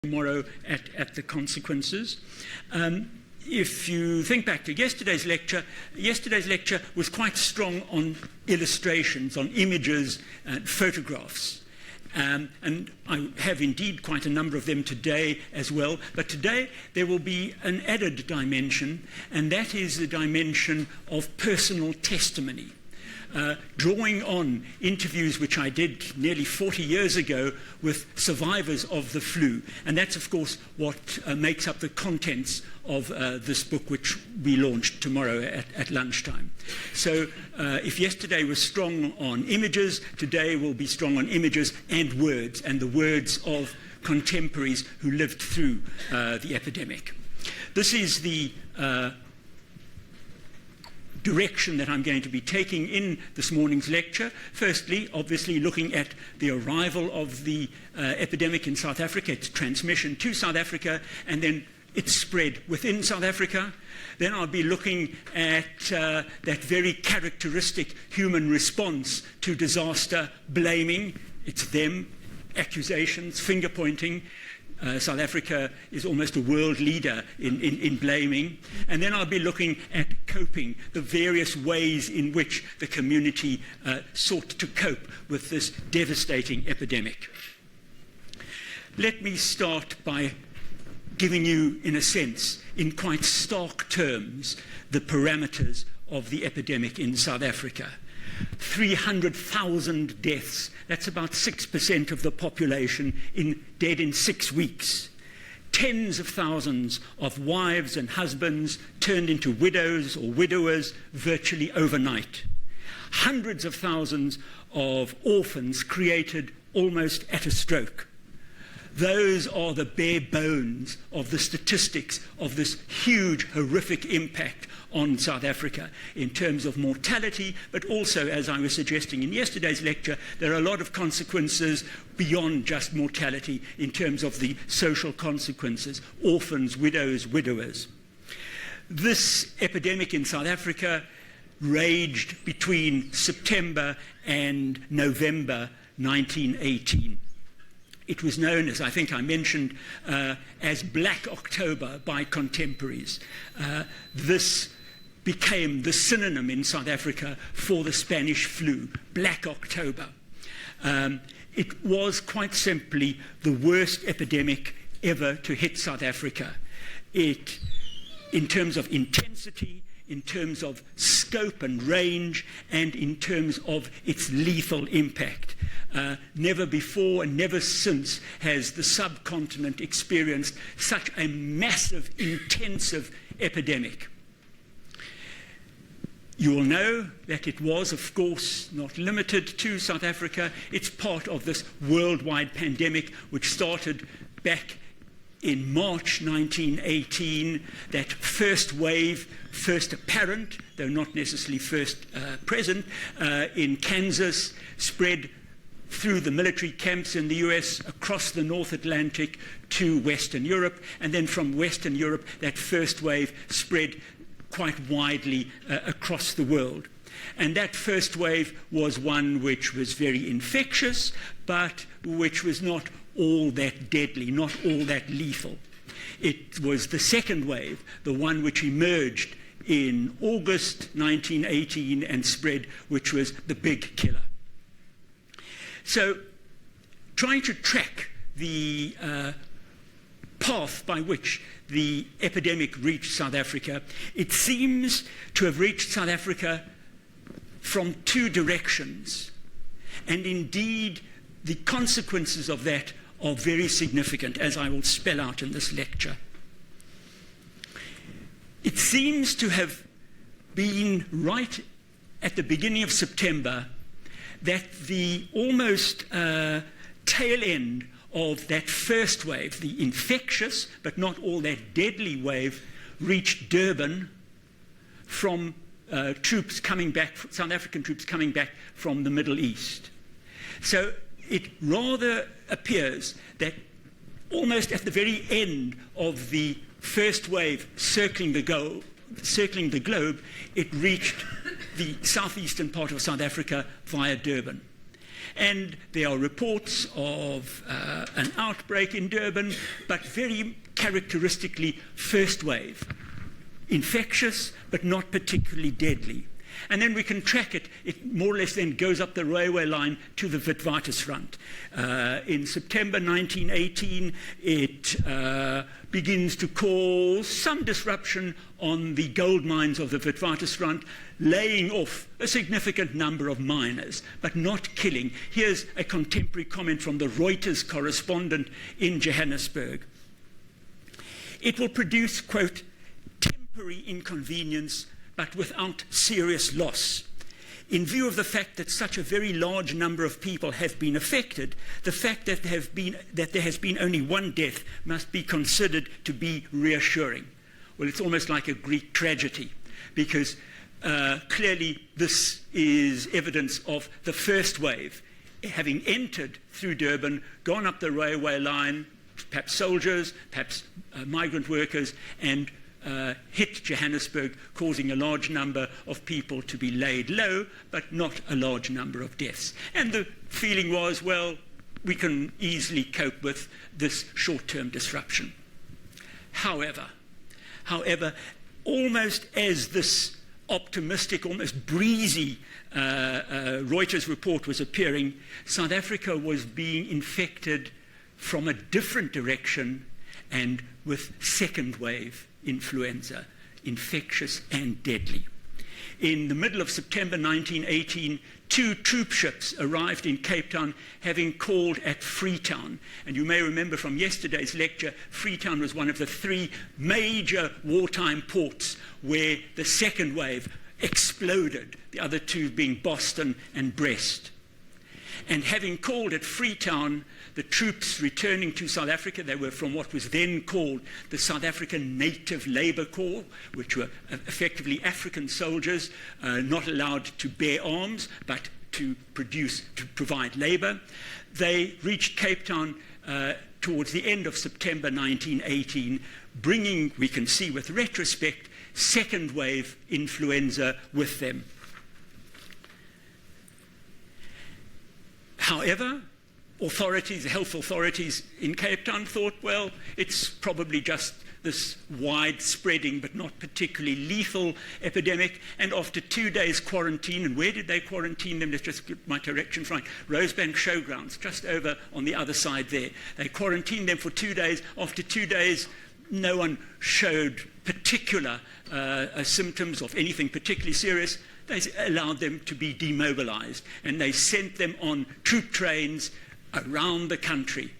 tomorrow at the consequences. If you think back to yesterday's lecture was quite strong on illustrations, on images and photographs. And I have indeed quite a number of them today as well. But today there will be an added dimension, and that is the dimension of personal testimony. Drawing on interviews which I did nearly 40 years ago with survivors of the flu. And that's, of course, what makes up the contents of this book, which we launched tomorrow at lunchtime. So if yesterday was strong on images, today will be strong on images and words, and the words of contemporaries who lived through the epidemic. This is the direction that I'm going to be taking in this morning's lecture. Firstly, obviously looking at the arrival of the epidemic in South Africa, its transmission to South Africa, and then its spread within South Africa. Then I'll be looking at that very characteristic human response to disaster, blaming. It's them, accusations, finger-pointing. South Africa is almost a world leader in blaming. And then I'll be looking at coping, the various ways in which the community sought to cope with this devastating epidemic. Let me start by giving you, in a sense, in quite stark terms, the parameters of the epidemic in South Africa. 300,000 deaths. That's about 6% of the population dead in 6 weeks. Tens of thousands of wives and husbands turned into widows or widowers virtually overnight. Hundreds of thousands of orphans created almost at a stroke. Those are the bare bones of the statistics of this huge, horrific impact on South Africa in terms of mortality, but also, as I was suggesting in yesterday's lecture, there are a lot of consequences beyond just mortality in terms of the social consequences, orphans, widows, widowers. This epidemic in South Africa raged between September and November 1918. It was known, as I think I mentioned, as Black October by contemporaries. This became the synonym in South Africa for the Spanish flu, Black October. It was quite simply the worst epidemic ever to hit South Africa. It, in terms of intensity, in terms of scope and range, and in terms of its lethal impact. Never before and never since has the subcontinent experienced such a massive, intensive epidemic. You will know that it was, of course, not limited to South Africa. It's part of this worldwide pandemic which started back in March 1918, that first wave, first apparent, though not necessarily first present, in Kansas, spread through the military camps in the US, across the North Atlantic to Western Europe, and then from Western Europe, that first wave spread quite widely across the world. And that first wave was one which was very infectious, but which was not all that deadly, not all that lethal. It was the second wave, the one which emerged in August 1918 and spread, which was the big killer. So, trying to track the path by which the epidemic reached South Africa, it seems to have reached South Africa from two directions. And indeed, the consequences of that are very significant, as I will spell out in this lecture. It seems to have been right at the beginning of September that the almost tail end of that first wave, the infectious but not all that deadly wave, reached Durban from troops coming back, South African troops coming back from the Middle East. So it rather appears that almost at the very end of the first wave circling the globe, it reached the southeastern part of South Africa via Durban. And there are reports of an outbreak in Durban, but very characteristically first wave. Infectious, but not particularly deadly. And then we can track it. It more or less then goes up the railway line to the Witwatersrand. In September 1918, it begins to cause some disruption on the gold mines of the Witwatersrand, laying off a significant number of miners, but not killing. Here's a contemporary comment from the Reuters correspondent in Johannesburg. It will produce, quote, temporary inconvenience, but without serious loss. In view of the fact that such a very large number of people have been affected, the fact that there has been only one death must be considered to be reassuring. Well, it's almost like a Greek tragedy, because clearly this is evidence of the first wave, having entered through Durban, gone up the railway line, perhaps soldiers, perhaps migrant workers, and hit Johannesburg, causing a large number of people to be laid low, but not a large number of deaths. And the feeling was, well, we can easily cope with this short-term disruption. However, almost as this optimistic, almost breezy Reuters report was appearing, South Africa was being infected from a different direction and with second wave influenza, infectious and deadly. In the middle of September 1918, 2 troop ships arrived in Cape Town, having called at Freetown. And you may remember from yesterday's lecture, Freetown was one of the 3 major wartime ports where the second wave exploded, the other 2 being Boston and Brest. And having called at Freetown, the troops returning to South Africa, they were from what was then called the South African Native Labour Corps, which were effectively African soldiers, not allowed to bear arms, but to provide labour. They reached Cape Town towards the end of September 1918, bringing, we can see with retrospect, second wave influenza with them. However, the health authorities in Cape Town thought, well, it's probably just this wide-spreading but not particularly lethal epidemic. And after 2 days quarantine, and where did they quarantine them? Let's just get my directions right. Rosebank Showgrounds, just over on the other side there. They quarantined them for 2 days. After 2 days, no one showed particular symptoms of anything particularly serious. They allowed them to be demobilized, and they sent them on troop trains around the country.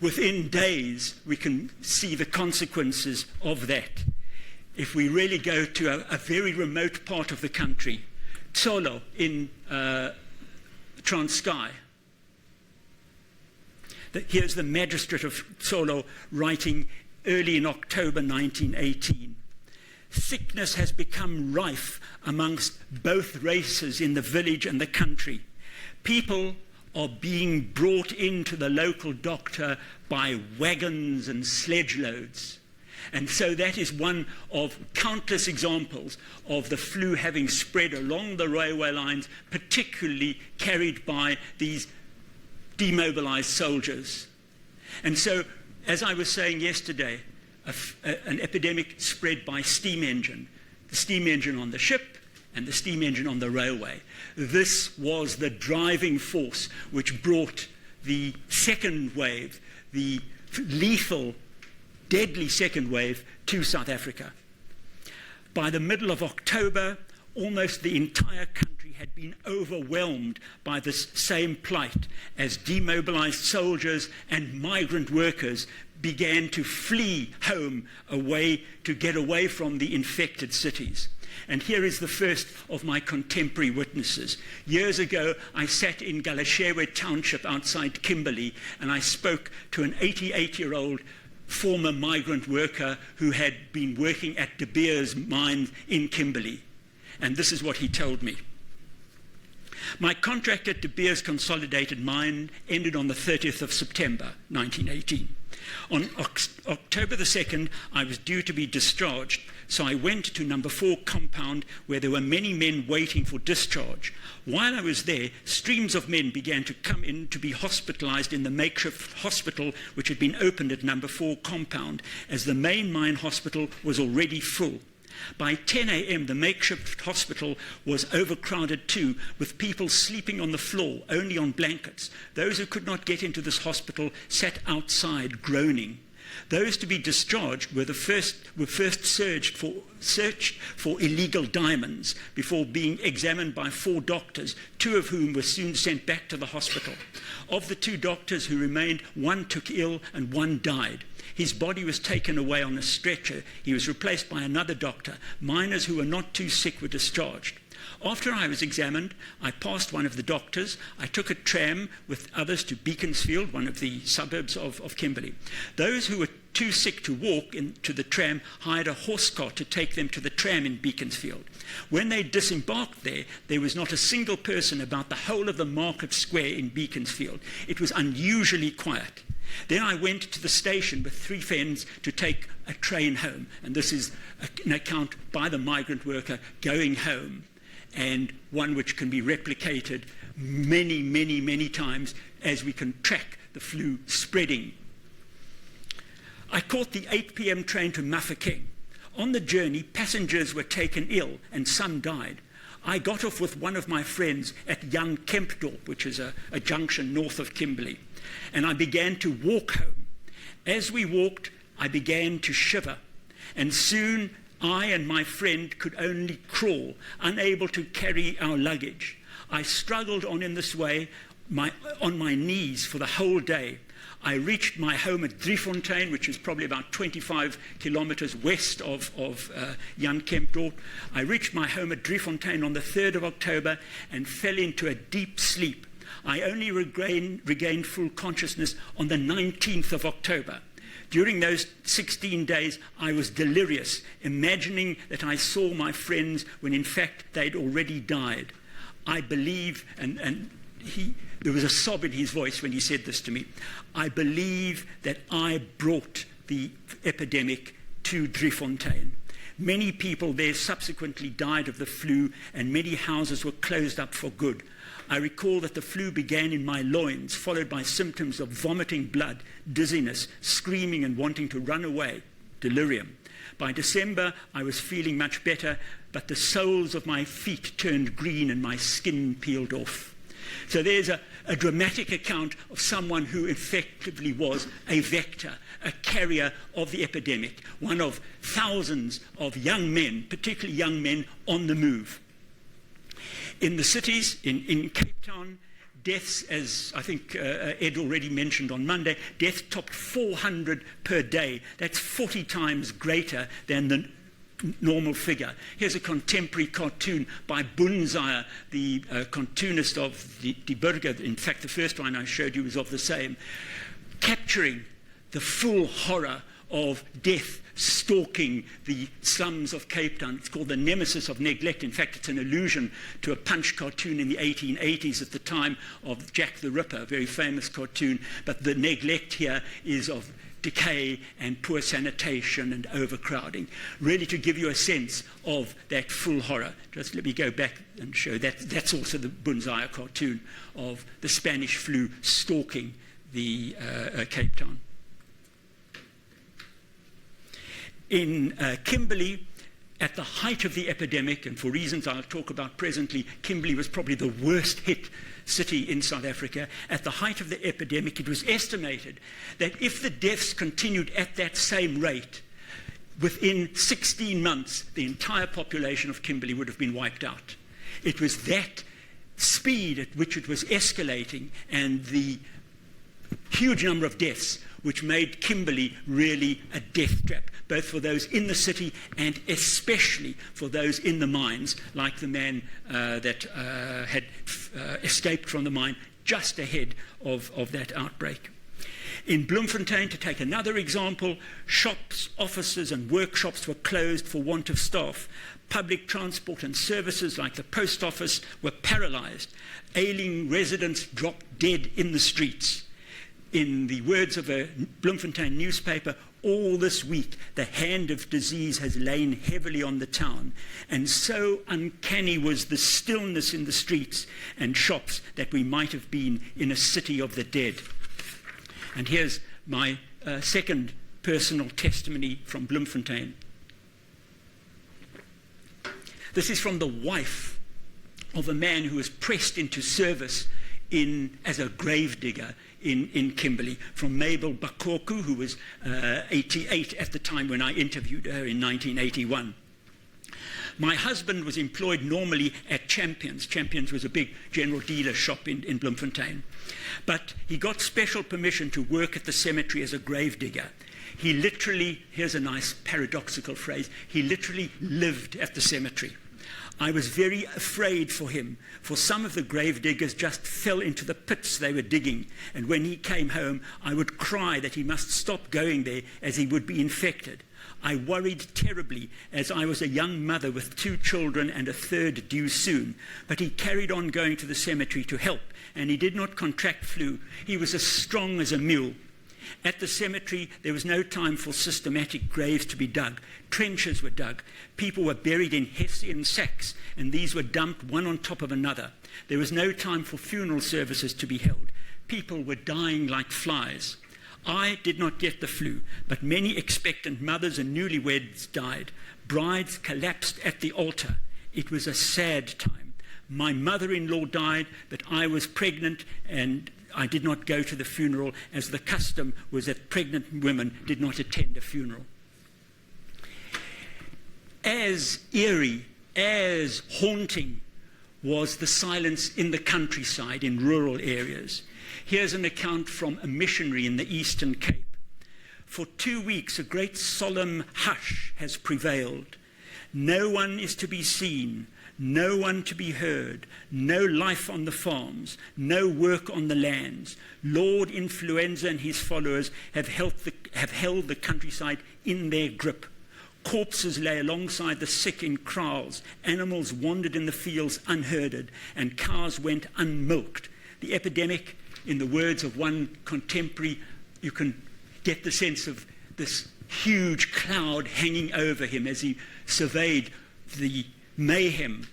Within days, we can see the consequences of that. If we really go to a very remote part of the country, Tsolo in Transkei, here's the magistrate of Tsolo writing early in October 1918. Sickness has become rife amongst both races in the village and the country. People are being brought into the local doctor by wagons and sledge loads. And so that is one of countless examples of the flu having spread along the railway lines, particularly carried by these demobilized soldiers. And so, as I was saying yesterday, an epidemic spread by steam engine, the steam engine on the ship and the steam engine on the railway. This was the driving force which brought the second wave, the lethal, deadly second wave, to South Africa. By the middle of October, almost the entire country had been overwhelmed by this same plight as demobilized soldiers and migrant workers began to flee home to get away from the infected cities. And here is the first of my contemporary witnesses. Years ago, I sat in Galeshewe Township outside Kimberley, and I spoke to an 88-year-old former migrant worker who had been working at De Beers mine in Kimberley. And this is what he told me. My contract at De Beers Consolidated Mine ended on the 30th of September, 1918. On October the 2nd, I was due to be discharged, so I went to number 4 compound where there were many men waiting for discharge. While I was there, streams of men began to come in to be hospitalized in the makeshift hospital which had been opened at number 4 compound, as the main mine hospital was already full. By 10 a.m., the makeshift hospital was overcrowded too, with people sleeping on the floor, only on blankets. Those who could not get into this hospital sat outside groaning. Those to be discharged were first searched for illegal diamonds before being examined by 4 doctors, 2 of whom were soon sent back to the hospital. Of the 2 doctors who remained, 1 took ill and 1 died. His body was taken away on a stretcher. He was replaced by another doctor. Miners who were not too sick were discharged. After I was examined, I passed one of the doctors. I took a tram with others to Beaconsfield, one of the suburbs of Kimberley. Those who were too sick to walk into the tram hired a horse cart to take them to the tram in Beaconsfield. When they disembarked there was not a single person about the whole of the market square in Beaconsfield. It was unusually quiet. Then I went to the station with 3 friends to take a train home. And this is an account by the migrant worker going home, and one which can be replicated many, many, many times as we can track the flu spreading. I caught the 8 p.m. train to Mafeking. On the journey, passengers were taken ill and some died. I got off with one of my friends at Jan Kempdorp, which is a junction north of Kimberley, and I began to walk home. As we walked, I began to shiver, and soon I and my friend could only crawl, unable to carry our luggage. I struggled on in this way, on my knees for the whole day. I reached my home at Driefontein, which is probably about 25 kilometers west of Jan Kempdorp. I reached my home at Driefontein on the 3rd of October and fell into a deep sleep. I only regained full consciousness on the 19th of October. During those 16 days, I was delirious, imagining that I saw my friends when in fact they'd already died. I believe, and there was a sob in his voice when he said this to me, I believe that I brought the epidemic to Driefontein. Many people there subsequently died of the flu, and many houses were closed up for good. I recall that the flu began in my loins, followed by symptoms of vomiting blood, dizziness, screaming and wanting to run away, delirium. By December, I was feeling much better, but the soles of my feet turned green and my skin peeled off. So there's a dramatic account of someone who effectively was a vector, a carrier of the epidemic, one of thousands of young men, particularly young men, on the move. In the cities, in Cape Town, deaths, as I think Ed already mentioned on Monday, deaths topped 400 per day. That's 40 times greater than the normal figure. Here's a contemporary cartoon by Bunzaya, the cartoonist of Die Burger. In fact, the first one I showed you was of the same, capturing the full horror of death stalking the slums of Cape Town. It's called the nemesis of neglect. In fact, it's an allusion to a Punch cartoon in the 1880s at the time of Jack the Ripper, a very famous cartoon. But the neglect here is of decay and poor sanitation and overcrowding, really to give you a sense of that full horror. Just let me go back and show that. That's also the Bunzaya cartoon of the Spanish flu stalking the Cape Town. In Kimberley, at the height of the epidemic, and for reasons I'll talk about presently, Kimberley was probably the worst hit city in South Africa. At the height of the epidemic, it was estimated that if the deaths continued at that same rate, within 16 months, the entire population of Kimberley would have been wiped out. It was that speed at which it was escalating and the huge number of deaths which made Kimberley really a death trap, both for those in the city and especially for those in the mines, like the man that had escaped from the mine just ahead of that outbreak. In Bloemfontein, to take another example, shops, offices and workshops were closed for want of staff. Public transport and services like the post office were paralyzed. Ailing residents dropped dead in the streets. in the words of a Bloemfontein newspaper, all this week the hand of disease has lain heavily on the town, and so uncanny was the stillness in the streets and shops that we might have been in a city of the dead. And here's my second personal testimony from Bloemfontein. This is from the wife of a man who was pressed into service as a gravedigger in Kimberley, from Mabel Bakoku, who was 88 at the time when I interviewed her in 1981. My husband was employed normally at Champions. Champions was a big general dealer shop in Bloemfontein. But he got special permission to work at the cemetery as a gravedigger. He literally, here's a nice paradoxical phrase, he literally lived at the cemetery. I was very afraid for him, for some of the grave diggers just fell into the pits they were digging, and when he came home, I would cry that he must stop going there as he would be infected. I worried terribly, as I was a young mother with 2 children and a third due soon, but he carried on going to the cemetery to help, and he did not contract flu. He was as strong as a mule. At the cemetery, there was no time for systematic graves to be dug. Trenches were dug. People were buried in Hessian sacks, and these were dumped one on top of another. There was no time for funeral services to be held. People were dying like flies. I did not get the flu, but many expectant mothers and newlyweds died. Brides collapsed at the altar. It was a sad time. My mother-in-law died, but I was pregnant, and I did not go to the funeral, as the custom was that pregnant women did not attend a funeral. As eerie, as haunting was the silence in the countryside, in rural areas. Here's an account from a missionary in the Eastern Cape. For 2 weeks, a great solemn hush has prevailed. No one is to be seen, no one to be heard, no life on the farms, no work on the lands. Lord Influenza and his followers have held the countryside in their grip. Corpses lay alongside the sick in kraals. Animals wandered in the fields unherded, and cows went unmilked. The epidemic, in the words of one contemporary, you can get the sense of this huge cloud hanging over him as he surveyed the mayhem.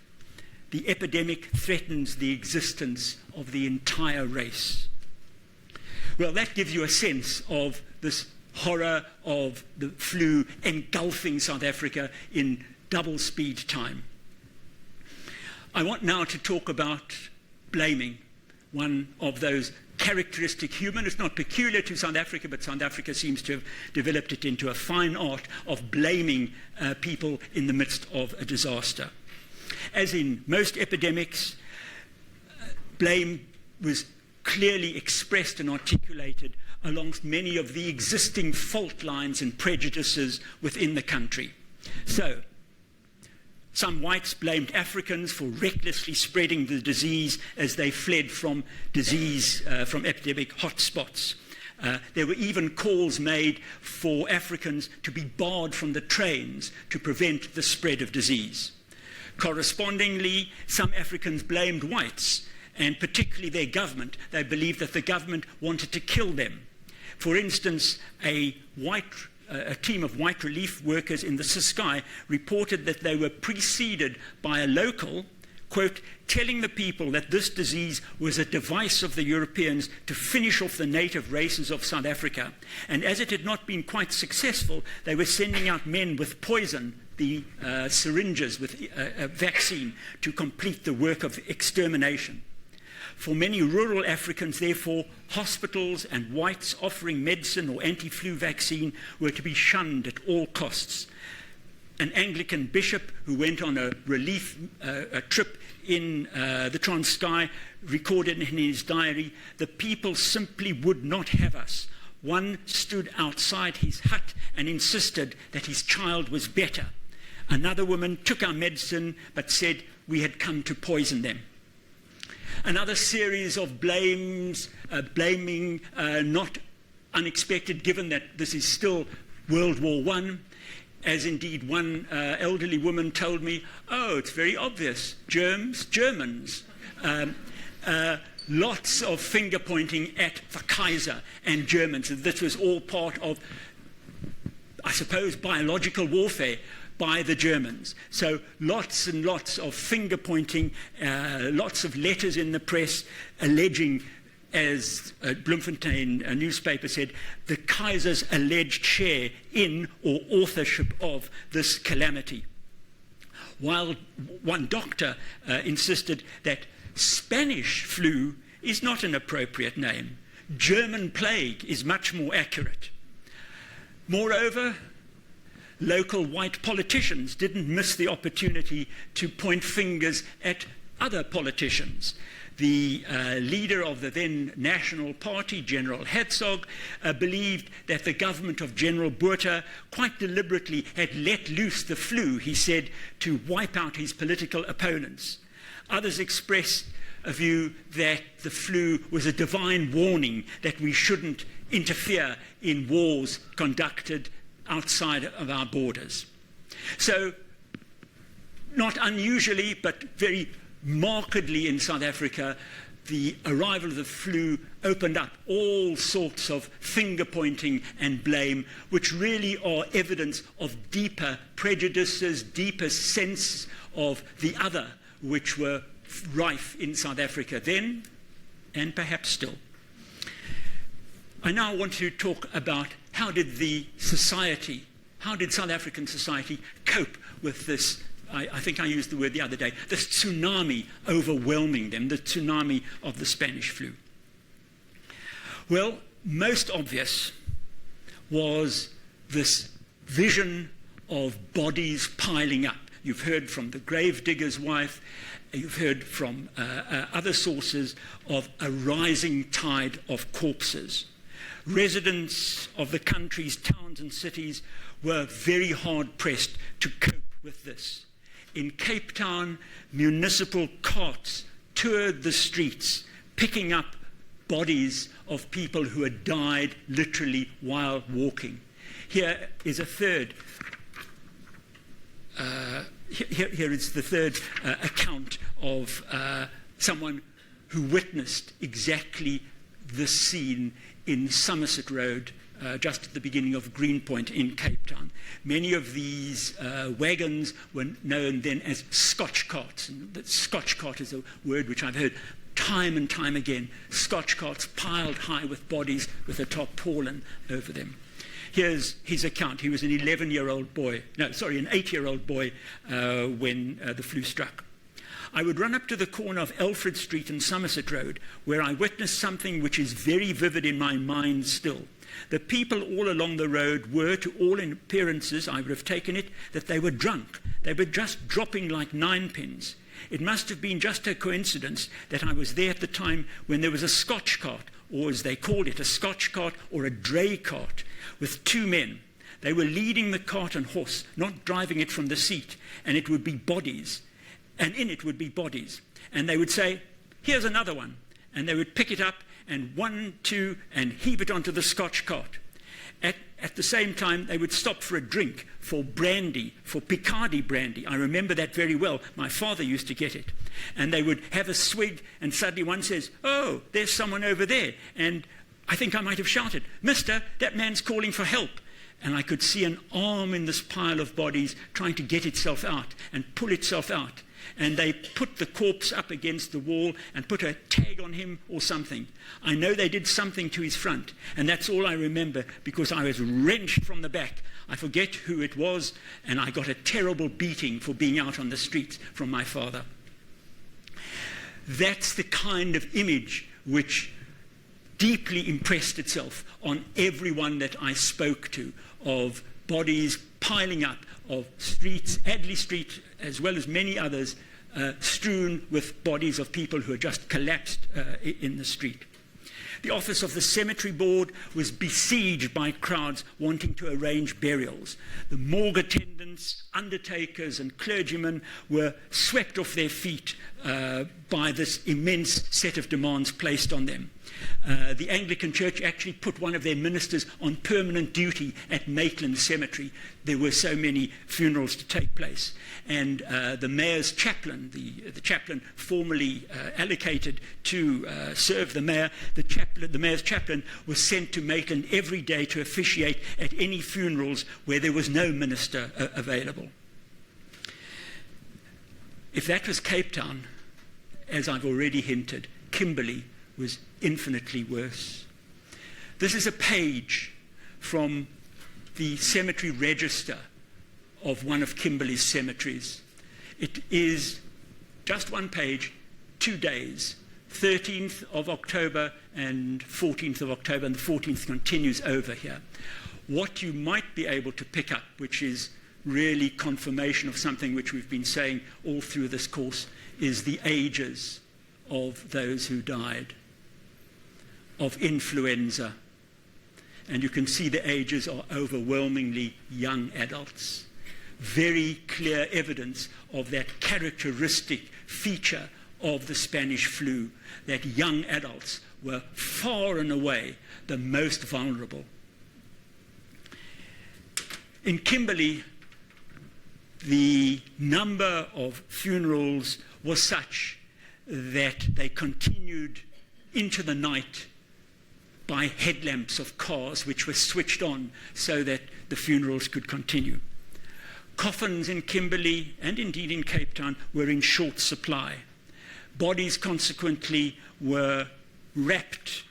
The epidemic threatens the existence of the entire race. Well, that gives you a sense of this horror of the flu engulfing South Africa in double speed time. I want now to talk about blaming, one of those characteristic human. It's not peculiar to South Africa, but South Africa seems to have developed it into a fine art of blaming people in the midst of a disaster. As in most epidemics, blame was clearly expressed and articulated along many of the existing fault lines and prejudices within the country. So, some whites blamed Africans for recklessly spreading the disease as they fled from from epidemic hotspots. There were even calls made for Africans to be barred from the trains to prevent the spread of disease. Correspondingly, some Africans blamed whites, and particularly their government. They believed that the government wanted to kill them. For instance, a team of white relief workers in the Ciskei reported that they were preceded by a local, quote, telling the people that this disease was a device of the Europeans to finish off the native races of South Africa. And as it had not been quite successful, they were sending out men with poison, the syringes with a vaccine, to complete the work of extermination. For many rural Africans, therefore, hospitals and whites offering medicine or anti-flu vaccine were to be shunned at all costs. An Anglican bishop who went on a relief trip in the Transkei recorded in his diary, "The people simply would not have us. One stood outside his hut and insisted that his child was better. Another woman took our medicine but said we had come to poison them." Another series of blaming, not unexpected given that this is still World War I, as indeed one elderly woman told me, "Oh, it's very obvious, germs, Germans." lots of finger pointing at the Kaiser and Germans. This was all part of, I suppose, biological warfare by the Germans. So lots and lots of finger pointing, lots of letters in the press alleging, as Bloemfontein newspaper said, the Kaiser's alleged share in or authorship of this calamity. While one doctor insisted that Spanish flu is not an appropriate name. German plague is much more accurate. Moreover, local white politicians didn't miss the opportunity to point fingers at other politicians. The leader of the then National Party, General Herzog, believed that the government of General Botha quite deliberately had let loose the flu, he said, to wipe out his political opponents. Others expressed a view that the flu was a divine warning that we shouldn't interfere in wars conducted outside of our borders. So, not unusually, but very markedly in South Africa, the arrival of the flu opened up all sorts of finger-pointing and blame, which really are evidence of deeper prejudices, deeper sense of the other, which were rife in South Africa then, and perhaps still. I now want to talk about how did South African society cope with this, I think I used the word the other day, this tsunami overwhelming them, the tsunami of the Spanish flu. Well, most obvious was this vision of bodies piling up. You've heard from the grave digger's wife, you've heard from other sources of a rising tide of corpses. Residents of the country's towns and cities were very hard-pressed to cope with this. In Cape Town, municipal carts toured the streets, picking up bodies of people who had died literally while walking. Here is a third. Here is the third account of someone who witnessed exactly this scene in Somerset Road, just at the beginning of Greenpoint in Cape Town. Many of these wagons were known then as Scotch carts. And the Scotch cart is a word which I've heard time and time again. Scotch carts piled high with bodies with a tarpaulin over them. Here's his account. He was an 8-year-old boy when the flu struck. I would run up to the corner of Alfred Street and Somerset Road, where I witnessed something which is very vivid in my mind still. The people all along the road were, to all appearances, I would have taken it, that they were drunk. They were just dropping like ninepins. It must have been just a coincidence that I was there at the time when there was a Scotch cart, or as they called it, a Scotch cart or a dray cart, with two men. They were leading the cart and horse, not driving it from the seat, and it would be bodies. And in it would be bodies. And they would say, here's another one. And they would pick it up and 1, 2, and heave it onto the Scotch cart. At the same time, they would stop for a drink, for brandy, for Picardy brandy. I remember that very well. My father used to get it. And they would have a swig, and suddenly one says, oh, there's someone over there. And I think I might have shouted, Mister, that man's calling for help. And I could see an arm in this pile of bodies trying to get itself out and pull itself out. And they put the corpse up against the wall and put a tag on him or something. I know they did something to his front, and that's all I remember because I was wrenched from the back. I forget who it was, and I got a terrible beating for being out on the streets from my father. That's the kind of image which deeply impressed itself on everyone that I spoke to, of bodies piling up, of streets, Adley Street, as well as many others, strewn with bodies of people who had just collapsed in the street. The office of the cemetery board was besieged by crowds wanting to arrange burials. The morgue attendants, undertakers, and clergymen were swept off their feet by this immense set of demands placed on them. The Anglican Church actually put one of their ministers on permanent duty at Maitland Cemetery. There were so many funerals to take place. And the mayor's chaplain, the chaplain formerly allocated to serve the mayor, the mayor's chaplain was sent to Maitland every day to officiate at any funerals where there was no minister available. If that was Cape Town, as I've already hinted, Kimberley was infinitely worse. This is a page from the cemetery register of one of Kimberley's cemeteries. It is just one page, 2 days, 13th of October and 14th of October, and the 14th continues over here. What you might be able to pick up, which is really confirmation of something which we've been saying all through this course, is the ages of those who died of influenza. And you can see the ages are overwhelmingly young adults. Very clear evidence of that characteristic feature of the Spanish flu, that young adults were far and away the most vulnerable. In Kimberley, the number of funerals was such that they continued into the night by headlamps of cars which were switched on so that the funerals could continue. Coffins in Kimberley, and indeed in Cape Town, were in short supply. Bodies, consequently, were wrapped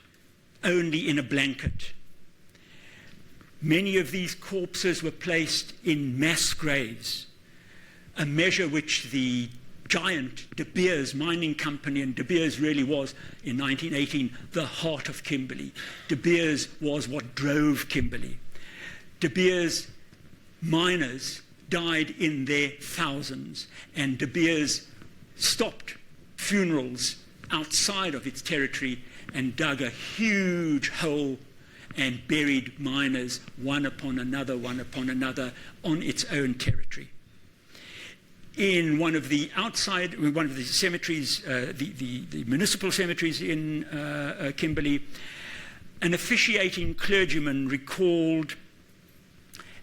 only in a blanket. Many of these corpses were placed in mass graves, a measure which the giant De Beers Mining Company, and De Beers really was, in 1918, the heart of Kimberley. De Beers was what drove Kimberley. De Beers miners died in their thousands, and De Beers stopped funerals outside of its territory and dug a huge hole and buried miners one upon another on its own territory. In one of the cemeteries, the municipal cemeteries in Kimberley, an officiating clergyman recalled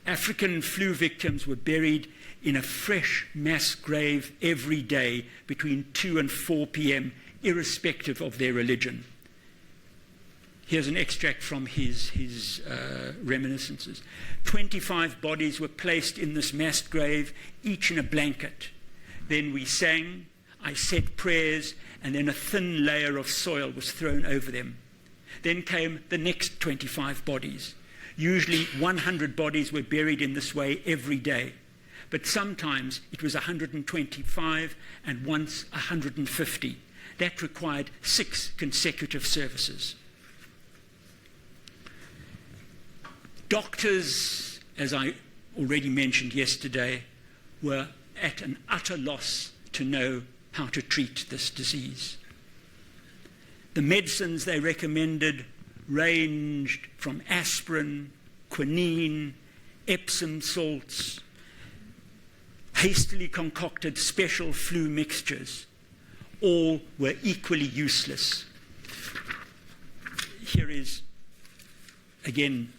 African flu victims were buried in a fresh mass grave every day between 2 and 4 p.m., irrespective of their religion. Here's an extract from his reminiscences. 25 bodies were placed in this massed grave, each in a blanket. Then we sang, I said prayers, and then a thin layer of soil was thrown over them. Then came the next 25 bodies. Usually 100 bodies were buried in this way every day, but sometimes it was 125 and once 150. That required 6 consecutive services. Doctors, as I already mentioned yesterday, were at an utter loss to know how to treat this disease. The medicines they recommended ranged from aspirin, quinine, Epsom salts, hastily concocted special flu mixtures. All were equally useless. Here is, again,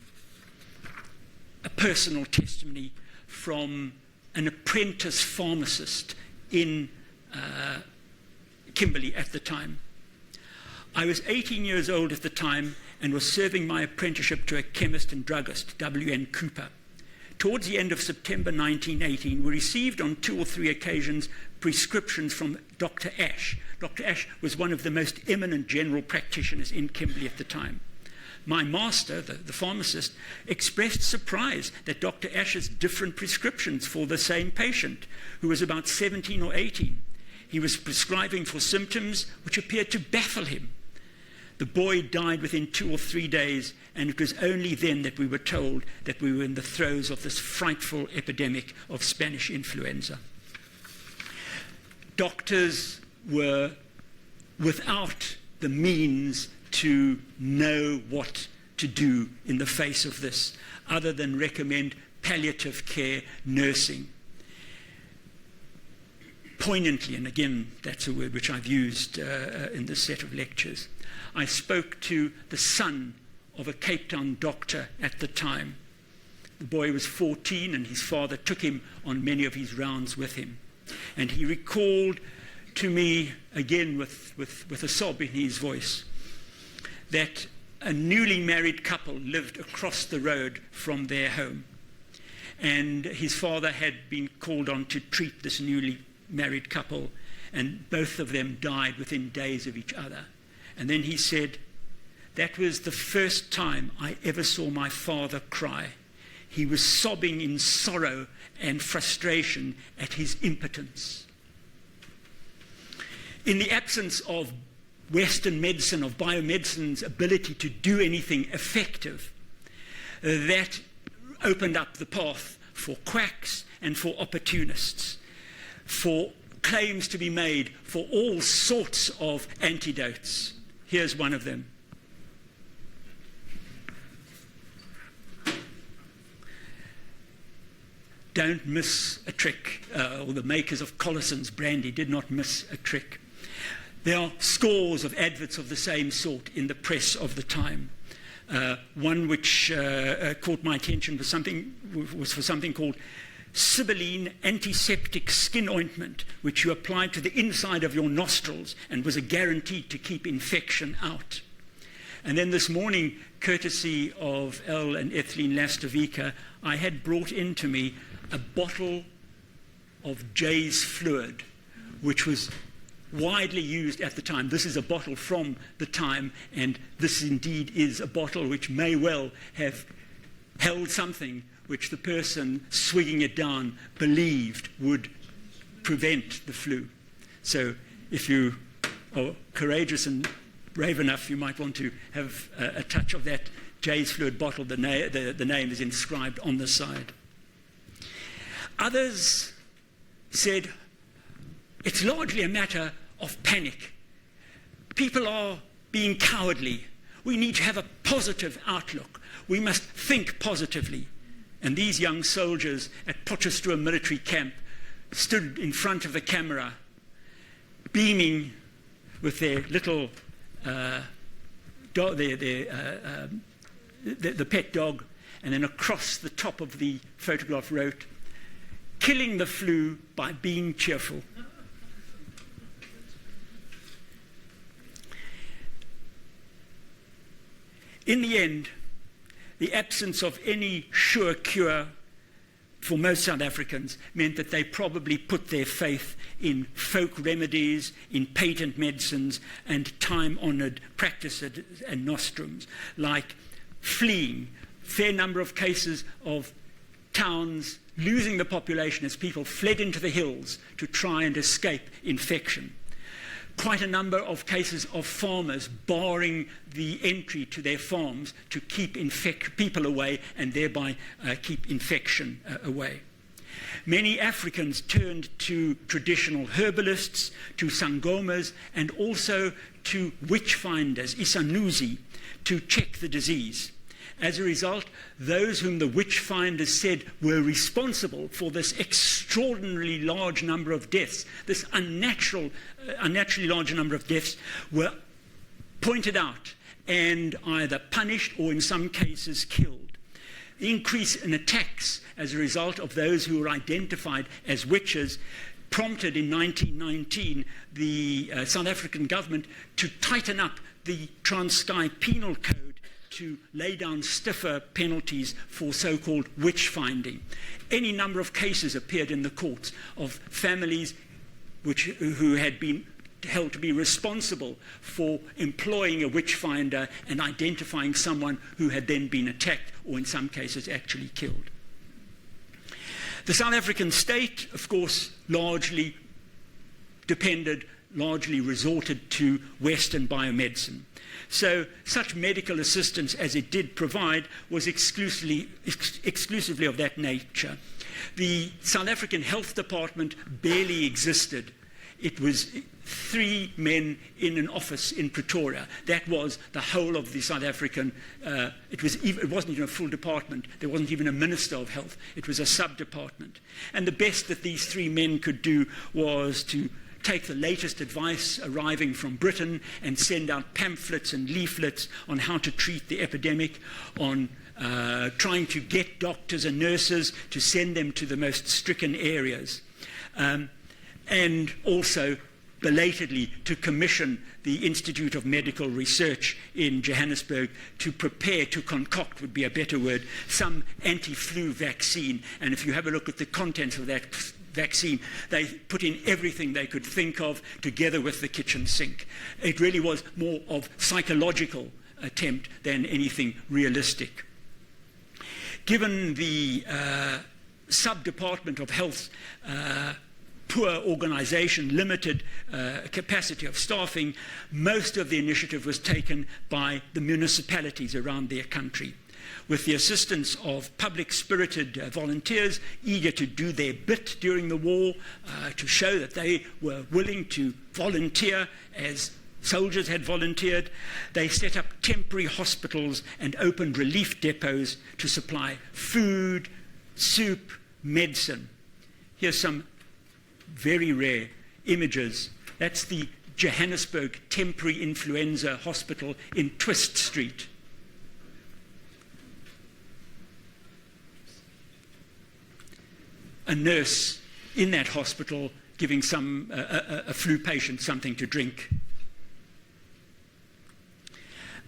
a personal testimony from an apprentice pharmacist in Kimberley at the time. I was 18 years old at the time and was serving my apprenticeship to a chemist and druggist, W.N. Cooper. Towards the end of September 1918, we received on 2 or 3 occasions prescriptions from Dr. Ash. Dr. Ash was one of the most eminent general practitioners in Kimberley at the time. My master, the pharmacist, expressed surprise that Dr. Ash's different prescriptions for the same patient, who was about 17 or 18. He was prescribing for symptoms which appeared to baffle him. The boy died within 2 or 3 days, and it was only then that we were told that we were in the throes of this frightful epidemic of Spanish influenza. Doctors were without the means to know what to do in the face of this, other than recommend palliative care nursing. poignantly, and again, that's a word which I've used in this set of lectures, I spoke to the son of a Cape Town doctor at the time. The boy was 14, and his father took him on many of his rounds with him. And he recalled to me, again with a sob in his voice, that a newly married couple lived across the road from their home. And his father had been called on to treat this newly married couple, and both of them died within days of each other. And then he said, that was the first time I ever saw my father cry. He was sobbing in sorrow and frustration at his impotence. In the absence of Western medicine, of biomedicine's ability to do anything effective, that opened up the path for quacks and for opportunists, for claims to be made for all sorts of antidotes. Here's one of them. Don't miss a trick, or the makers of Collison's brandy did not miss a trick. There are scores of adverts of the same sort in the press of the time. One which caught my attention was for something called Sibylline antiseptic skin ointment, which you applied to the inside of your nostrils and was a guarantee to keep infection out. And then this morning, courtesy of Elle and Etheline Lastovica, I had brought into me a bottle of Jay's fluid, which was widely used at the time. This is a bottle from the time, and this indeed is a bottle which may well have held something which the person swigging it down believed would prevent the flu. So if you are courageous and brave enough, you might want to have a touch of that Jay's fluid bottle. The name is inscribed on the side. Others said, it's largely a matter of panic. People are being cowardly. We need to have a positive outlook. We must think positively. And these young soldiers at Potchefstroom military camp stood in front of the camera, beaming with their little dog, the pet dog, and then across the top of the photograph wrote, "Killing the flu by being cheerful." In the end, the absence of any sure cure for most South Africans meant that they probably put their faith in folk remedies, in patent medicines, and time-honoured practices and nostrums, like fleeing. Fair number of cases of towns losing the population as people fled into the hills to try and escape infection. Quite a number of cases of farmers barring the entry to their farms to keep people away and thereby keep infection away. Many Africans turned to traditional herbalists, to sangomas, and also to witch finders, isanusi, to check the disease. As a result, those whom the witch finders said were responsible for this extraordinarily large number of deaths, this unnaturally large number of deaths, were pointed out and either punished or in some cases killed. The increase in attacks as a result of those who were identified as witches prompted in 1919 the South African government to tighten up the Transkei Penal Code to lay down stiffer penalties for so-called witch finding. Any number of cases appeared in the courts of families who had been held to be responsible for employing a witch finder and identifying someone who had then been attacked or in some cases actually killed. The South African state, of course, largely resorted to Western biomedicine. So such medical assistance as it did provide was exclusively of that nature. The South African Health Department barely existed. It was 3 men in an office in Pretoria. That was the whole of the South African, it wasn't even a full department. There wasn't even a Minister of Health. It was a sub-department. And the best that these 3 men could do was to take the latest advice arriving from Britain and send out pamphlets and leaflets on how to treat the epidemic, on trying to get doctors and nurses to send them to the most stricken areas, and also belatedly to commission the Institute of Medical Research in Johannesburg to prepare, to concoct would be a better word, some anti-flu vaccine. And if you have a look at the contents of that vaccine, they put in everything they could think of together with the kitchen sink. It really was more of psychological attempt than anything realistic. Given the sub-department of health poor organization, limited capacity of staffing, most of the initiative was taken by the municipalities around their country, with the assistance of public-spirited volunteers eager to do their bit during the war, to show that they were willing to volunteer as soldiers had volunteered. They set up temporary hospitals and opened relief depots to supply food, soup, medicine. Here's some very rare images. That's the Johannesburg Temporary Influenza Hospital in Twist Street. A nurse in that hospital giving a flu patient something to drink.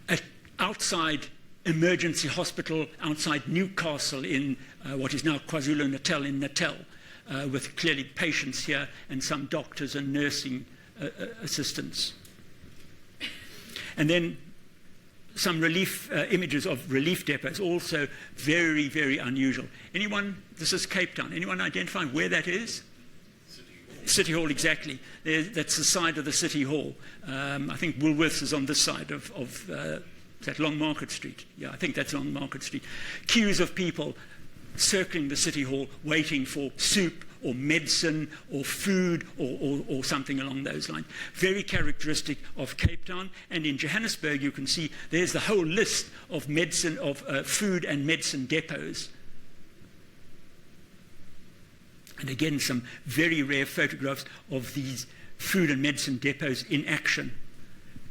An outside emergency hospital outside Newcastle in what is now KwaZulu-Natal in Natal, with clearly patients here and some doctors and nursing assistants. And then some relief images of relief depots, also very, very unusual. Anyone, this is Cape Town, anyone identify where that is? City Hall, exactly. That's the side of the City Hall. I think Woolworths is on this side of that Long Market Street. Yeah, I think that's Long Market Street. Queues of people circling the City Hall, waiting for soup or medicine or food or something along those lines. Very characteristic of Cape Town. And in Johannesburg, you can see there's the whole list of medicine, of food and medicine depots. And again, some very rare photographs of these food and medicine depots in action.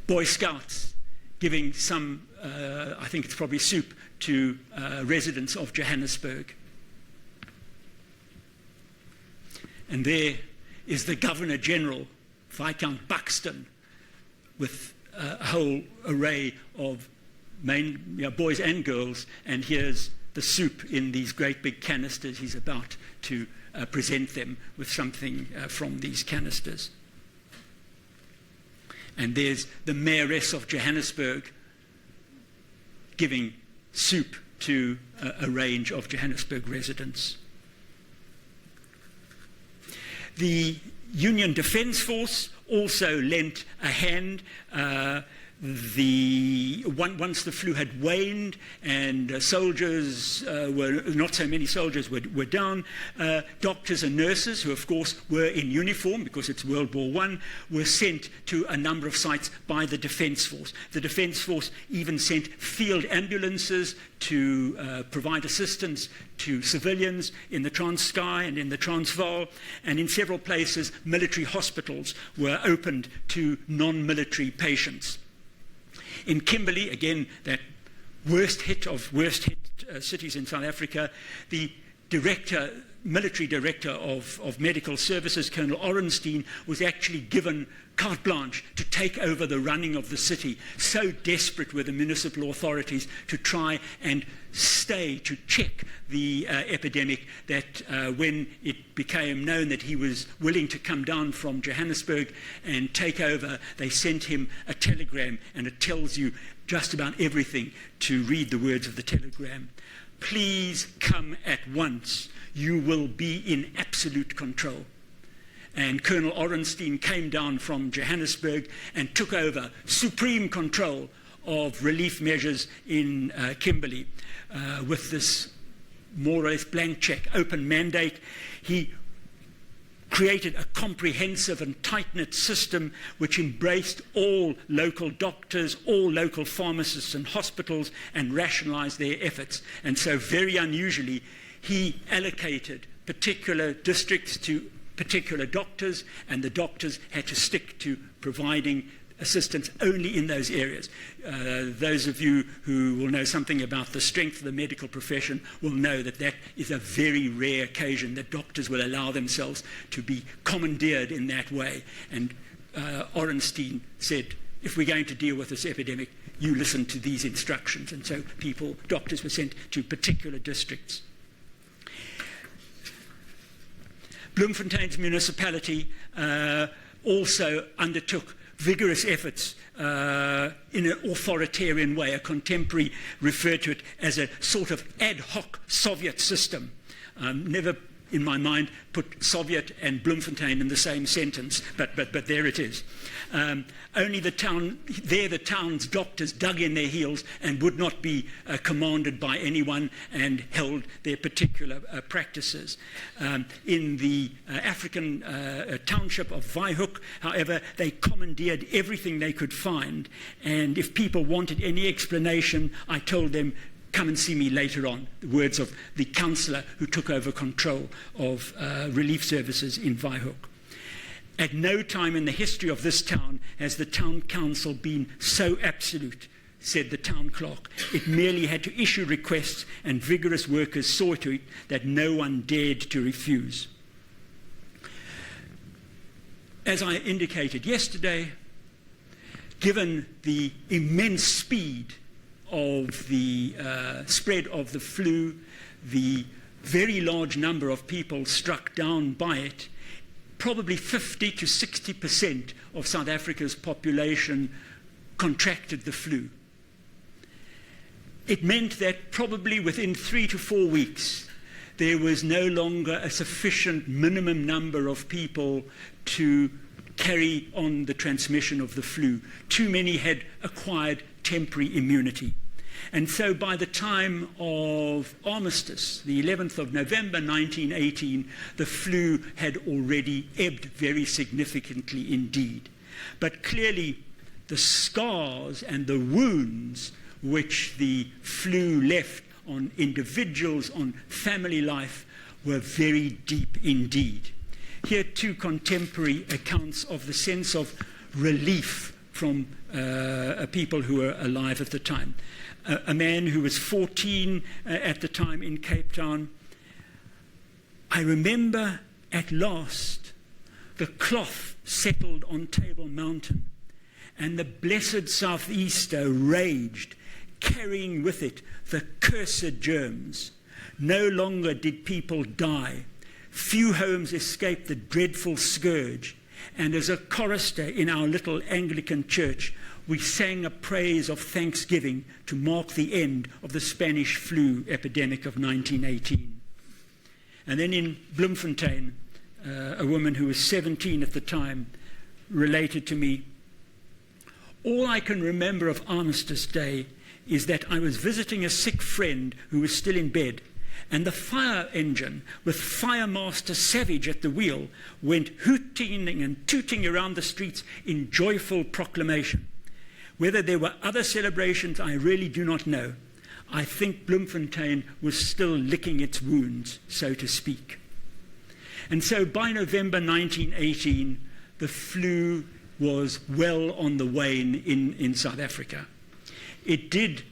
Boy Scouts giving some, I think it's probably soup, to residents of Johannesburg. And there is the Governor General, Viscount Buxton, with a whole array of boys and girls, and here's the soup in these great big canisters. He's about to present them with something from these canisters. And there's the Mayoress of Johannesburg giving soup to a range of Johannesburg residents. The Union Defence Force also lent a hand. Once the flu had waned and soldiers not so many soldiers were down, doctors and nurses, who of course were in uniform because it's World War I, were sent to a number of sites by the Defence Force. The Defence Force even sent field ambulances to provide assistance to civilians in the Transkei and in the Transvaal, and in several places military hospitals were opened to non-military patients. In Kimberley, again, that worst hit cities in South Africa, the military director of medical services, Colonel Orenstein, was actually given carte blanche to take over the running of the city. So desperate were the municipal authorities to try and to check the epidemic, that when it became known that he was willing to come down from Johannesburg and take over, they sent him a telegram, and it tells you just about everything to read the words of the telegram. Please come at once. You will be in absolute control. And Colonel Orenstein came down from Johannesburg and took over supreme control of relief measures in Kimberley with this more or less blank check, open mandate. He created a comprehensive and tight-knit system which embraced all local doctors, all local pharmacists and hospitals, and rationalized their efforts. And so very unusually, he allocated particular districts to particular doctors, and the doctors had to stick to providing assistance only in those areas. Those of you who will know something about the strength of the medical profession will know that that is a very rare occasion that doctors will allow themselves to be commandeered in that way. And Orenstein said, if we're going to deal with this epidemic, you listen to these instructions. And so doctors were sent to particular districts. Bloemfontein's municipality also undertook vigorous efforts in an authoritarian way. A contemporary referred to it as a sort of ad hoc Soviet system. Never in my mind put Soviet and Bloemfontein in the same sentence, but there it is. Only the town's doctors dug in their heels and would not be commanded by anyone and held their particular practices. In the African township of Waihoek, however, they commandeered everything they could find, and if people wanted any explanation, I told them, come and see me later on, the words of the councillor who took over control of relief services in Waihoek. At no time in the history of this town has the town council been so absolute, said the town clerk. It merely had to issue requests, and vigorous workers saw to it that no one dared to refuse. As I indicated yesterday, given the immense speed of the spread of the flu, the very large number of people struck down by it, probably 50 to 60% of South Africa's population contracted the flu. It meant that probably within 3 to 4 weeks, there was no longer a sufficient minimum number of people to carry on the transmission of the flu. Too many had acquired temporary immunity. And so by the time of armistice, the 11th of November 1918, the flu had already ebbed very significantly indeed. But clearly the scars and the wounds which the flu left on individuals, on family life, were very deep indeed. Here are two contemporary accounts of the sense of relief from people who were alive at the time. A man who was 14 at the time in Cape Town. I remember at last the cloth settled on Table Mountain, and the blessed southeaster raged, carrying with it the cursed germs. No longer did people die. Few homes escaped the dreadful scourge. And as a chorister in our little Anglican church, we sang a praise of thanksgiving to mark the end of the Spanish flu epidemic of 1918. And then in Bloemfontein, a woman who was 17 at the time related to me, all I can remember of Armistice Day is that I was visiting a sick friend who was still in bed, and the fire engine, with Firemaster Savage at the wheel, went hooting and tooting around the streets in joyful proclamation. Whether there were other celebrations, I really do not know. I think Bloemfontein was still licking its wounds, so to speak. And so by November 1918, the flu was well on the wane in South Africa. It did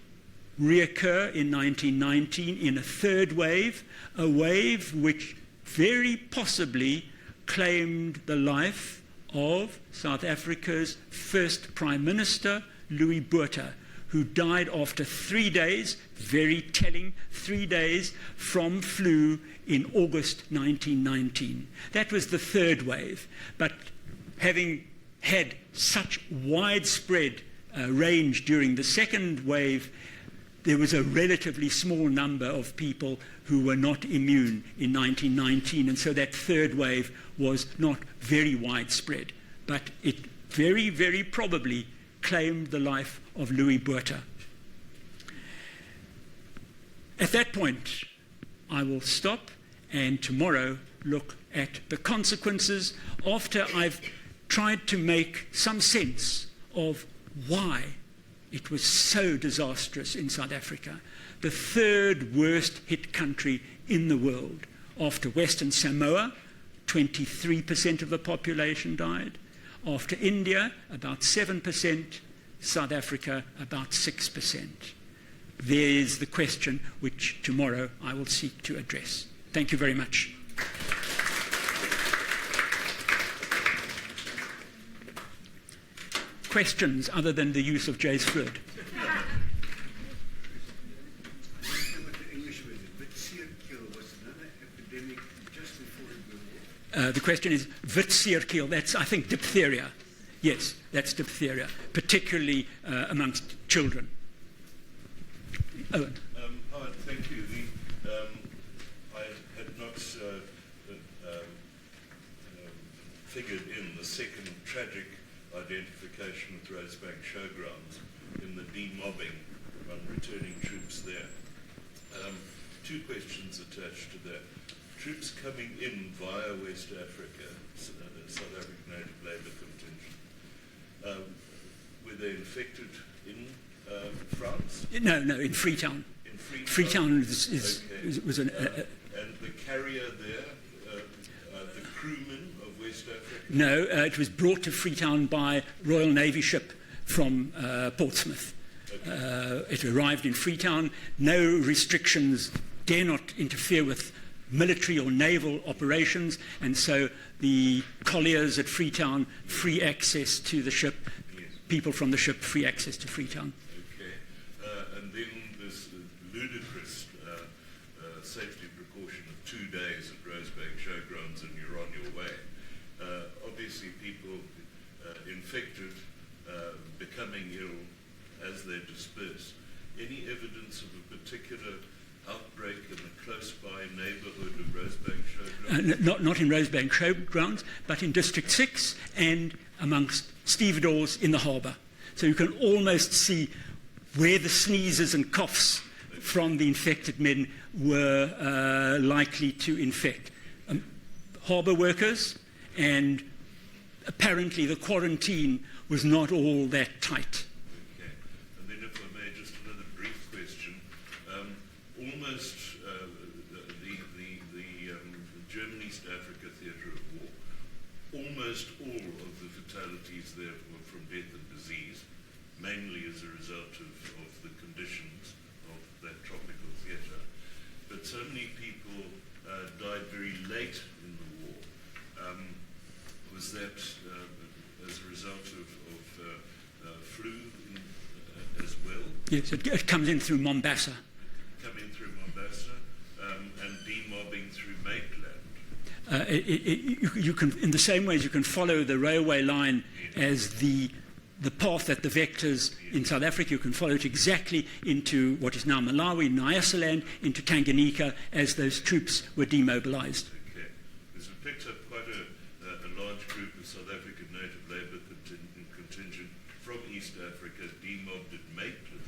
reoccur in 1919 in a third wave, a wave which very possibly claimed the life of South Africa's first Prime Minister, Louis Botha, who died after 3 days, very telling, 3 days from flu in August 1919. That was the third wave. But having had such widespread range during the second wave, there was a relatively small number of people who were not immune in 1919, and so that third wave was not very widespread. But it very, very probably claimed the life of Louis Botha. At that point, I will stop, and tomorrow look at the consequences after I've tried to make some sense of why it was so disastrous in South Africa, the third worst hit country in the world. After Western Samoa, 23% of the population died. After India, about 7%. South Africa, about 6%. There's the question which tomorrow I will seek to address. Thank you very much. Questions other than the use of Jay's Fluid? The question is Witseerkeel. That's, I think, diphtheria. Yes, that's diphtheria, particularly amongst children. Owen. Hi, thank you. I had not figured in the second tragic identification with Rosebank Showgrounds in the demobbing on returning troops there. Two questions attached to that. Troops coming in via West Africa, South African Native Labour contingent, were they infected in France? No, in Freetown. In Freetown? Freetown was an... and the carrier there, the crewman of West Africa? No, it was brought to Freetown by Royal Navy ship from Portsmouth. Okay. It arrived in Freetown. No restrictions, dare not interfere with military or naval operations, and so the colliers at Freetown, free access to the ship, yes. People from the ship, free access to Freetown. Okay. And then this ludicrous safety precaution of 2 days at Rosebank Showgrounds and you're on your way. Obviously people infected, becoming ill as they disperse. Any evidence of a particular outbreak in the close-by neighbourhood of Rosebank Showgrounds? Not in Rosebank Showgrounds, but in District 6 and amongst stevedores in the harbour. So you can almost see where the sneezes and coughs from the infected men were likely to infect. Harbour workers, and apparently the quarantine was not all that tight. Okay. And then if I may, just another brief question. Almost the German-East Africa theatre of war, almost all of the fatalities there were from death and disease, mainly as a result of the conditions of that tropical theatre. But so many people died very late in the war. Was that as a result of flu as well? Yes, it comes in through Mombasa. Coming through Mombasa and demobbing through Maitland. You can, in the same way as you can follow the railway line as the path that the vectors in South Africa, you can follow it exactly into what is now Malawi, Nyasaland, into Tanganyika as those troops were demobilized. Okay. Because we picked up quite a large group of South African Native Labour contingent from East Africa, demobbed at Maitland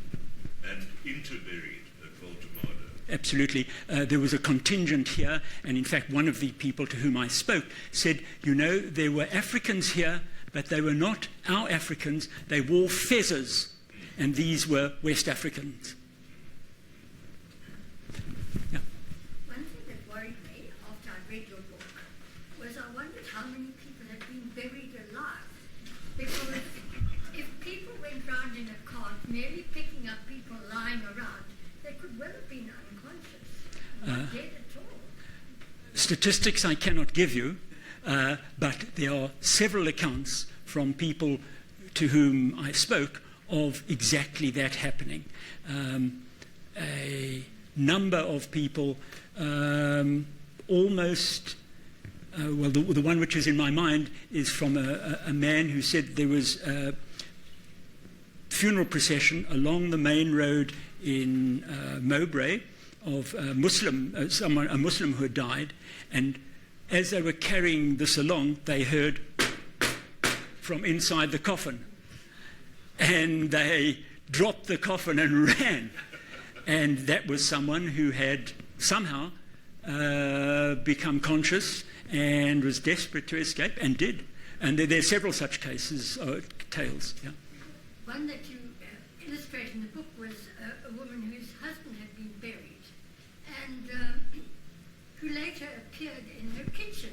and interburied at Voltemade. Absolutely. There was a contingent here, and in fact one of the people to whom I spoke said, you know, there were Africans here, but they were not our Africans. They wore fezzes, and these were West Africans. Yeah. One thing that worried me after I read your book was I wondered how many people had been buried alive. Because if people went round in a cart merely picking up people lying around, they could well have been unconscious, not dead at all. Statistics I cannot give you, but there are several accounts from people to whom I spoke of exactly that happening. A number of people almost, well, the one which is in my mind is from a man who said there was a funeral procession along the main road in Mowbray of a Muslim who had died, and as they were carrying this along, they heard from inside the coffin, and they dropped the coffin and ran, and that was someone who had somehow become conscious and was desperate to escape, and did. And there are several such cases, tales. Yeah. One that you illustrate in the book was a woman whose husband had been buried and who later appeared in her kitchen.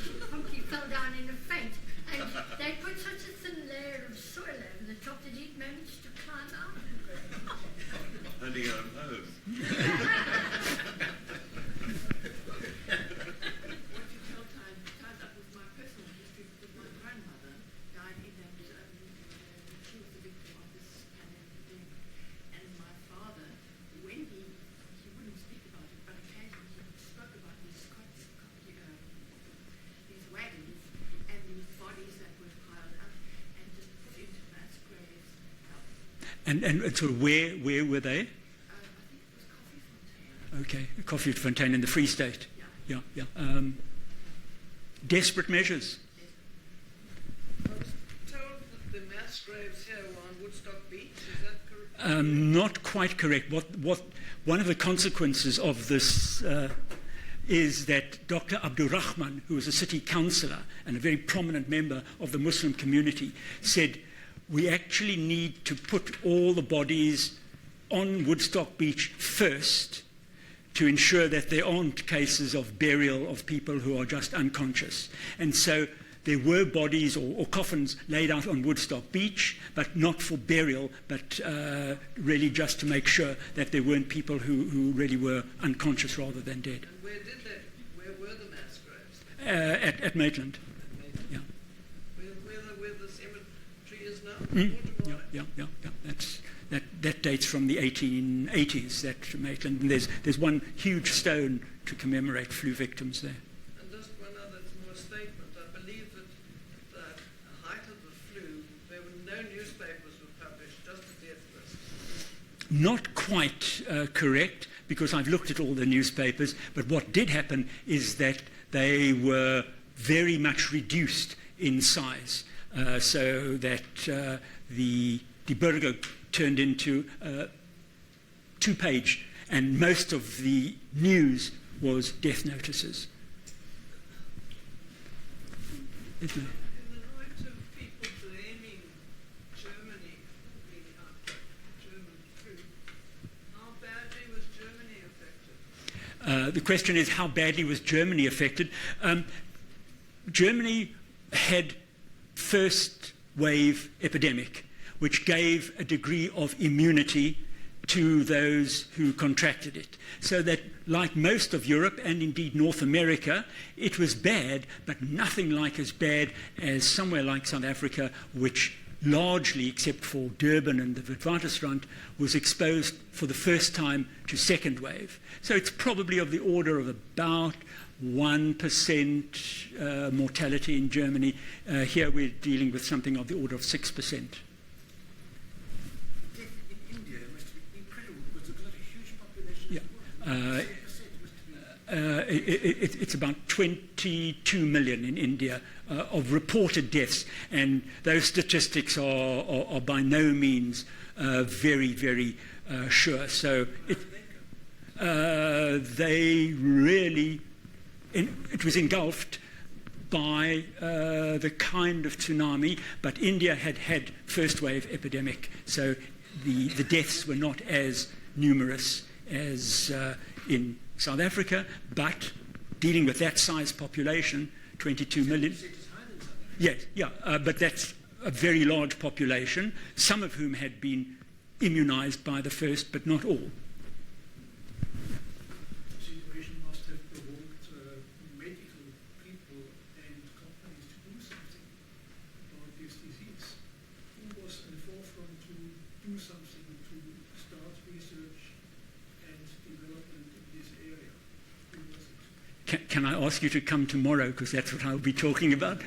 She promptly fell down in a faint, and they put such a thin layer of soil over the top that he'd managed to climb out of the grave. And he owned home. What you tell ties up with my personal history, because my grandmother died in that, she was the victim of this pandemic. And my father, when he wouldn't speak about it, but occasionally he spoke about these these wagons and these bodies that were piled up and just put into mass graves. And sort of where were they? I think it was Coffee Fontaine. Okay, Coffee Fontaine in the Free State. Yeah. Yeah. Desperate measures. I was told that the mass graves here were on Woodstock Beach. Is that correct? Not quite correct. One of the consequences of this is that Dr. Abdur Rahman, who was a city councillor and a very prominent member of the Muslim community, said, we actually need to put all the bodies on Woodstock Beach first to ensure that there aren't cases of burial of people who are just unconscious. And so there were bodies or coffins laid out on Woodstock Beach, but not for burial, but really just to make sure that there weren't people who really were unconscious rather than dead. And where were the mass graves? At Maitland. Yeah. Where the cemetery is now? Yeah. That dates from the 1880s, that Maitland. And there's one huge stone to commemorate flu victims there. And just one other small statement. I believe that at the height of the flu, there were no newspapers were published, just the death list. Not quite correct, because I've looked at all the newspapers, but what did happen is that they were very much reduced in size, so that the Die Burger turned into a 2-page, and most of the news was death notices. In the light of people blaming Germany for being German flu, how badly was Germany affected? The question is, how badly was Germany affected? Germany had first wave epidemic, which gave a degree of immunity to those who contracted it. So that, like most of Europe and indeed North America, it was bad, but nothing like as bad as somewhere like South Africa, which largely, except for Durban and the Witwatersrand, was exposed for the first time to second wave. So it's probably of the order of about 1% mortality in Germany. Here we're dealing with something of the order of 6%. In India, it must be incredible because they've got a huge population as well. It's about 22 million in India of reported deaths, and those statistics are by no means very, very sure. So they really, it was engulfed by the kind of tsunami, but India had first wave epidemic, so the deaths were not as numerous as in South Africa, but dealing with that size population, 22 million. Yes, but that's a very large population, some of whom had been immunized by the first, but not all. The situation must have provoked medical people and companies to do something about this disease. Who was in the forefront to do something to start research and development in this area? Who was it? Can I ask you to come tomorrow, because that's what I'll be talking about?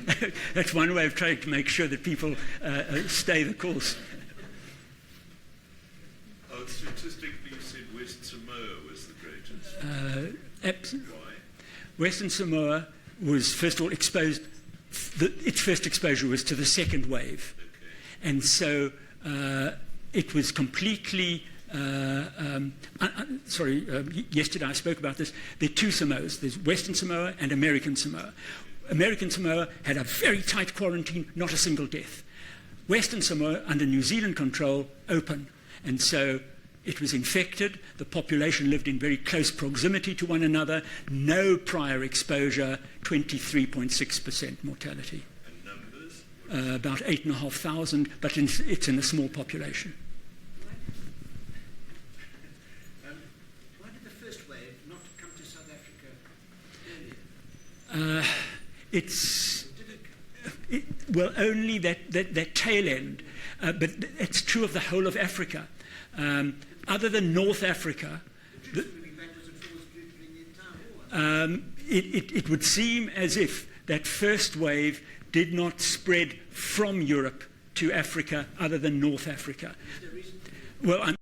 That's one way of trying to make sure that people stay the course. Statistically, you said West Samoa was the greatest. Why? Western Samoa was, first of all, exposed, its first exposure was to the second wave. Okay. And so it was completely yesterday I spoke about this. There are two Samoas. There's Western Samoa and American Samoa. American Samoa had a very tight quarantine, not a single death. Western Samoa, under New Zealand control, open. And so it was infected. The population lived in very close proximity to one another. No prior exposure, 23.6% mortality. And numbers? About 8,500, but it's in a small population. Why did the first wave not come to South Africa earlier? Well, only that tail end. But it's true of the whole of Africa. Other than North Africa, The troops moving backwards and forwards during the entire war. it would seem as if that first wave did not spread from Europe to Africa other than North Africa. Is there a reason? Well,